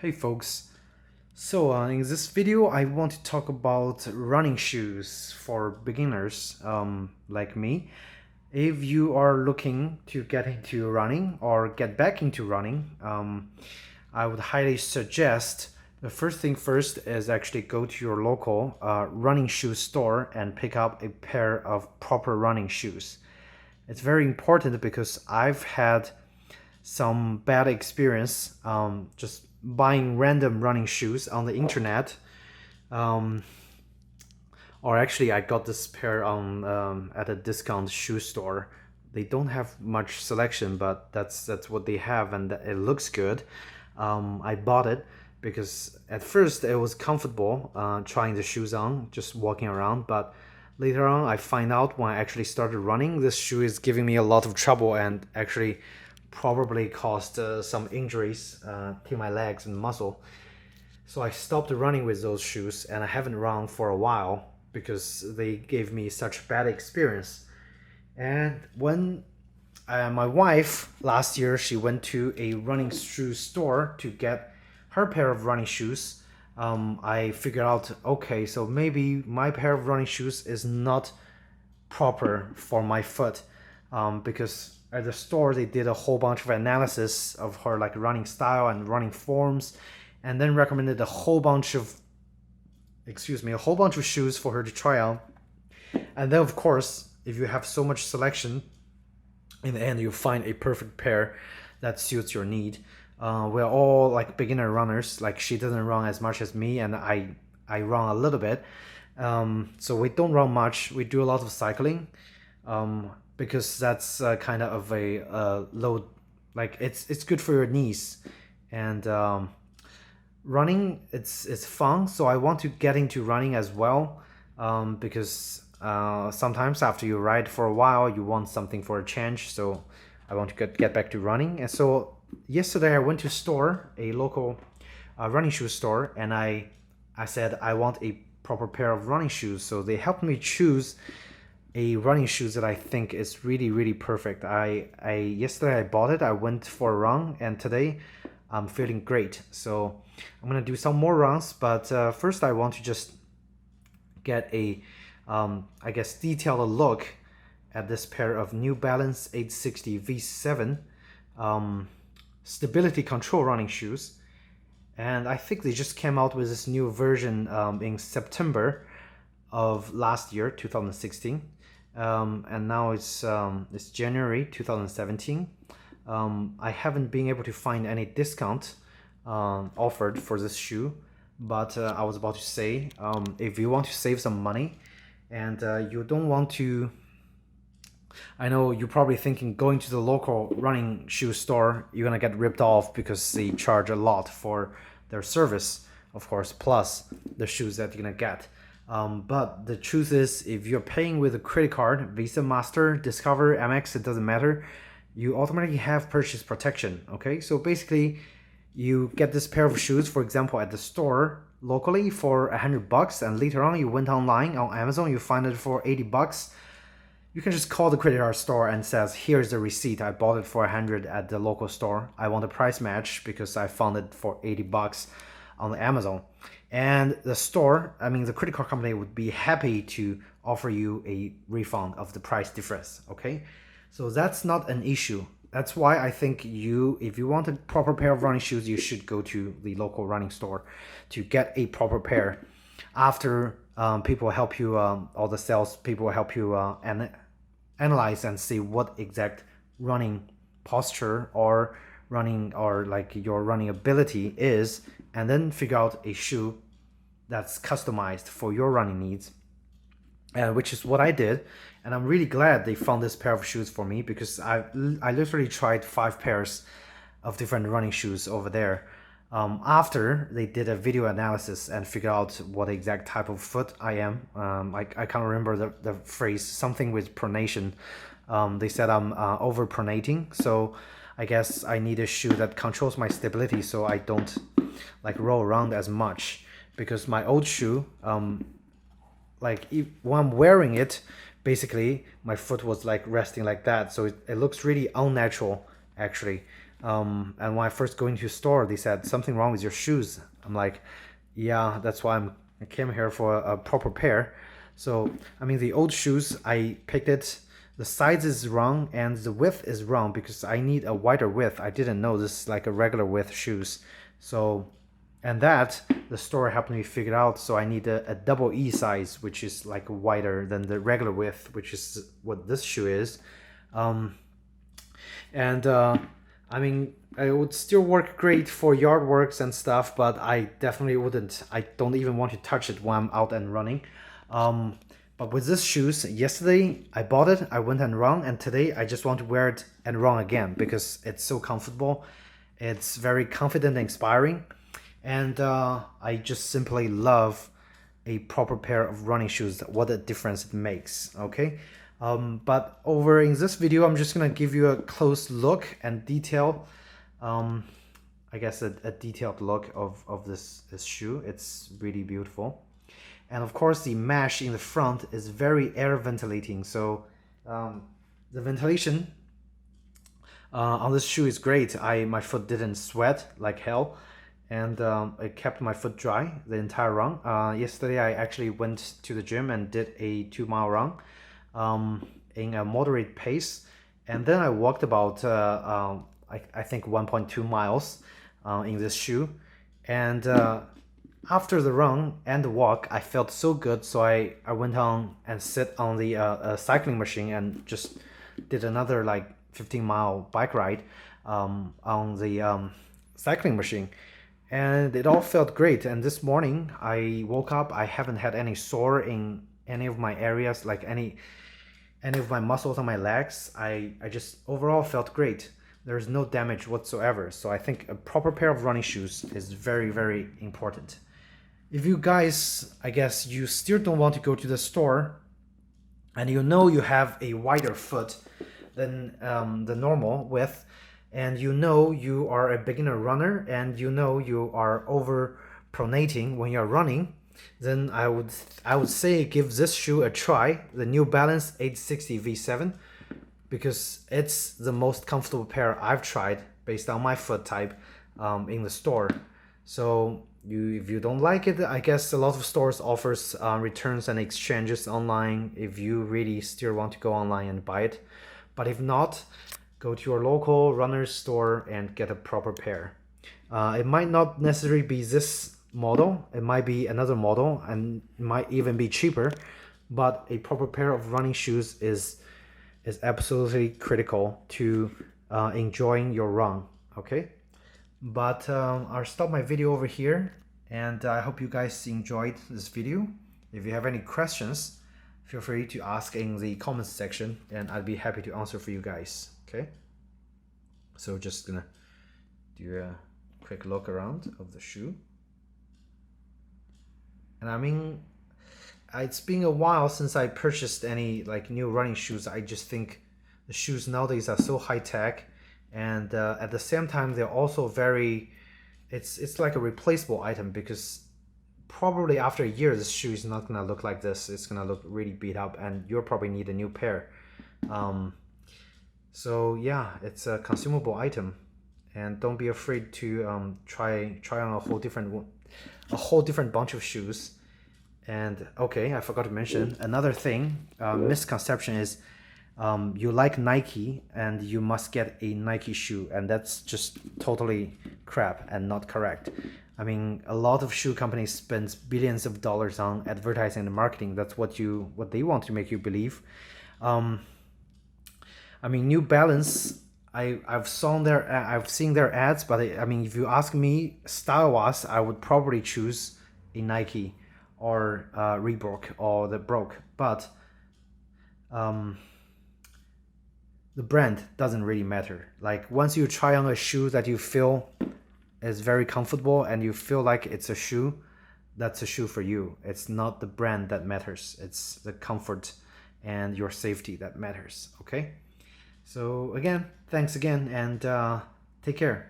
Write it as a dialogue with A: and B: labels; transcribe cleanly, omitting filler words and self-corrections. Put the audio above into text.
A: Hey folks, in this video I want to talk about running shoes for beginners like me. If you are looking to get into running or get back into running, I would highly suggest the first thing first is actually go to your local running shoe store and pick up a pair of proper running shoes. It's very important because I've had some bad experience just buying random running shoes on the internet. Um, or actually, I got this pair on at a discount shoe store. They don't have much selection, but that's what they have, and it looks good. I bought it because at first it was comfortable trying the shoes on, just walking around. But later on, I find out when I actually started running, this shoe is giving me a lot of trouble and actually probably caused some injuries to my legs and muscle. So I stopped running with those shoes and I haven't run for a while because they gave me such bad experience. And when my wife last year, she went to a running shoe store to get her pair of running shoes. I figured out, okay, so maybe my pair of running shoes is not proper for my foot, because at the store they did a whole bunch of analysis of her like running style and running forms, and then recommended a whole bunch of shoes for her to try out. And then of course, if you have so much selection, in the end you find a perfect pair that suits your need. We're all like beginner runners. Like she doesn't run as much as me, and I run a little bit. So we don't run much. We do a lot of cycling, because that's kind of a load. Like it's good for your knees, and running it's fun. So I want to get into running as well, because sometimes after you ride for a while, you want something for a change. So I want to get back to running. And so yesterday I went to a local running shoe store, and I said I want a proper pair of running shoes. So they helped me choose a running shoes that I think is really perfect. I yesterday I bought it. I went for a run, and today I'm feeling great. So I'm gonna do some more runs, but first I want to just get a I guess detailed look at this pair of New Balance 860 V7 stability control running shoes. And I think they just came out with this new version in September of last year, 2016. And now it's January 2017. I haven't been able to find any discount offered for this shoe, but I was about to say, if you want to save some money and you don't want to, I know you're probably thinking going to the local running shoe store, you're gonna get ripped off because they charge a lot for their service, of course, plus the shoes that you're gonna get. But the truth is, if you're paying with a credit card, Visa, Master, Discover, Amex, it doesn't matter, you automatically have purchase protection. Okay, so basically, you get this pair of shoes, for example, at the store locally for $100, and later on you went online on Amazon, you find it for $80. You can just call the credit card store and says, here's the receipt. I bought it for 100 at the local store. I want a price match because I found it for $80 on Amazon. And the store, I mean, the credit card company would be happy to offer you a refund of the price difference. Okay, so that's not an issue. That's why I think if you want a proper pair of running shoes, you should go to the local running store to get a proper pair. After people help you, all the sales people help you analyze and see what exact running posture or like your running ability is, and then figure out a shoe that's customized for your running needs, which is what I did. And I'm really glad they found this pair of shoes for me, because I literally tried 5 pairs of different running shoes over there, after they did a video analysis and figured out what exact type of foot I am. I can't remember the phrase, something with pronation. They said I'm overpronating, so I guess I need a shoe that controls my stability so I don't like roll around as much, because my old shoe, when I'm wearing it, basically my foot was like resting like that, so it looks really unnatural actually. And when I first go into the store, they said something wrong with your shoes. I'm like, yeah, that's why I came here for a proper pair. So I mean, the old shoes, I picked it. The size is wrong and the width is wrong because I need a wider width. I didn't know this is like a regular width shoes. So, and that the store helped me figure out. So I need a double E size, which is like wider than the regular width, which is what this shoe is. And I mean, it would still work great for yard works and stuff, but I definitely wouldn't. I don't even want to touch it when I'm out and running. But with this shoes, yesterday I bought it, I went and run, and today I just want to wear it and run again because it's so comfortable. It's very confident and inspiring, and I just simply love a proper pair of running shoes. What a difference it makes. Okay. But over in this video, I'm just gonna give you a close look and detail, I guess a detailed look of this shoe. It's really beautiful. And of course, the mesh in the front is very air ventilating. So the ventilation on this shoe is great. My foot didn't sweat like hell, and it kept my foot dry the entire run. Yesterday, I actually went to the gym and did a 2-mile run in a moderate pace, and then I walked about I think 1.2 miles in this shoe, and after the run and the walk, I felt so good, so I went on and sit on the cycling machine and just did another like 15-mile bike ride on the cycling machine, and it all felt great. And this morning I woke up, I haven't had any sore in any of my areas, like any of my muscles on my legs. I just overall felt great. There's no damage whatsoever. So I think a proper pair of running shoes is very, very important. If you guys, I guess you still don't want to go to the store and you know you have a wider foot than the normal width, and you know you are a beginner runner and you know you are over pronating when you're running, then I would say give this shoe a try, the New Balance 860 V7, because it's the most comfortable pair I've tried based on my foot type in the store. So if you don't like it, I guess a lot of stores offers returns and exchanges online if you really still want to go online and buy it. But if not, go to your local runner's store and get a proper pair. It might not necessarily be this model, it might be another model, and it might even be cheaper, but a proper pair of running shoes is absolutely critical to enjoying your run. Okay, but I'll stop my video over here, and I hope you guys enjoyed this video. If you have any questions, feel free to ask in the comments section, and I'd be happy to answer for you guys. Okay, so just gonna do a quick look around of the shoe. And I mean, it's been a while since I purchased any like new running shoes. I just think the shoes nowadays are so high tech, and at the same time they're also very, it's like a replaceable item, because probably after a year this shoe is not gonna look like this. It's gonna look really beat up, and you'll probably need a new pair. So yeah, it's a consumable item, and don't be afraid to try on a whole different bunch of shoes. And okay, I forgot to mention another thing. Misconception is you like Nike and you must get a Nike shoe, and that's just totally crap and not correct. I mean, a lot of shoe companies spend billions of dollars on advertising and marketing. That's what they want to make you believe. I mean, New Balance, I've seen their ads, but I mean, if you ask me style-wise, I would probably choose a Nike or Reebok or the Broke, but the brand doesn't really matter. Like, once you try on a shoe that you feel is very comfortable and you feel like it's a shoe, that's a shoe for you. It's not the brand that matters. It's the comfort and your safety that matters. Okay, so again, thanks again, and take care.